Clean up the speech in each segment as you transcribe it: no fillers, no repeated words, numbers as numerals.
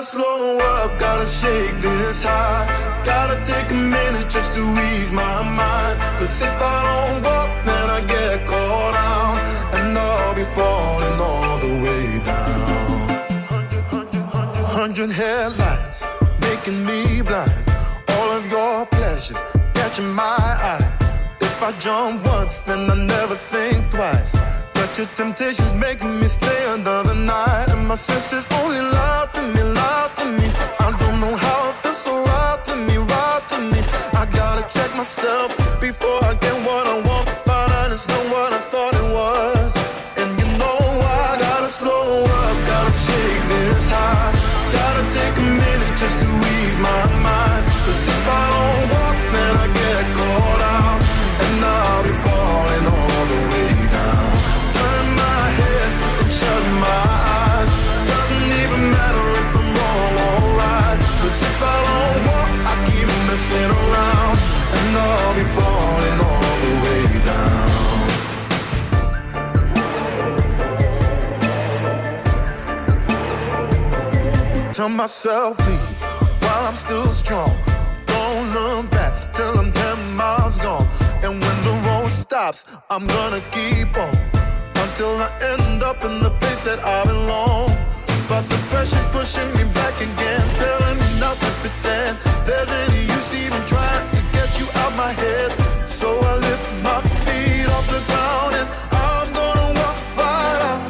Gotta slow up, gotta shake this high. Gotta take a minute just to ease my mind. Cause if I don't walk, then I get caught out, and I'll be falling all the way down. 100 headlights making me blind. All of your pleasures catching my eye. If I jump once, then I never think twice. But your temptation's making me stay another night, and my senses only lie to me, lie to me. I don't know how it feels so right to me, right to me. I gotta check myself before I get what I want. Find out it's not what I thought it was. And you know I gotta slow up, gotta shake this high. Gotta take a minute just to ease my mind. Cause if I don't walk, then I get caught out, and I'll be falling all the way down. Turn my head and shut my eyes. Doesn't even matter if I'm wrong or right. Cause if I don't walk, I keep messing around, and I'll be falling all the way down. Tell myself leave while I'm still strong. Don't look back till I'm 10 miles gone. And when the road stops, I'm gonna keep on until I end up in the place that I belong. But the pressure's pushing me back again, telling me not to pretend there's any use even trying to get you out my head. So I lift my feet off the ground and I'm gonna walk right out.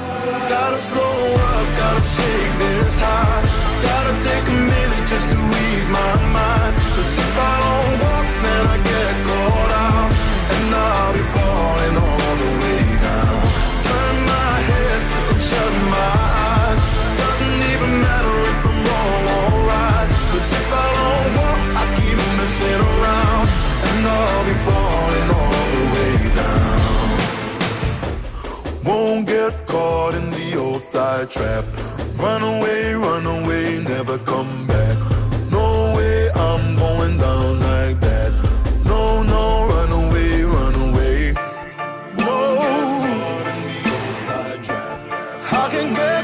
Gotta slow up, gotta shake this high. Gotta take a minute just to ease my mind. Cause if I don't walk, then I get caught out, and I'll be falling all the way down. Turn my head and shut my eyes. Doesn't even matter if I'm wrong or right. Cause if I don't walk, I keep messing around, and I'll be falling all the way down. Won't get caught in the old fly trap. Run away, never come back. No way I'm going down like that. No, no, run away, run away. No, I can get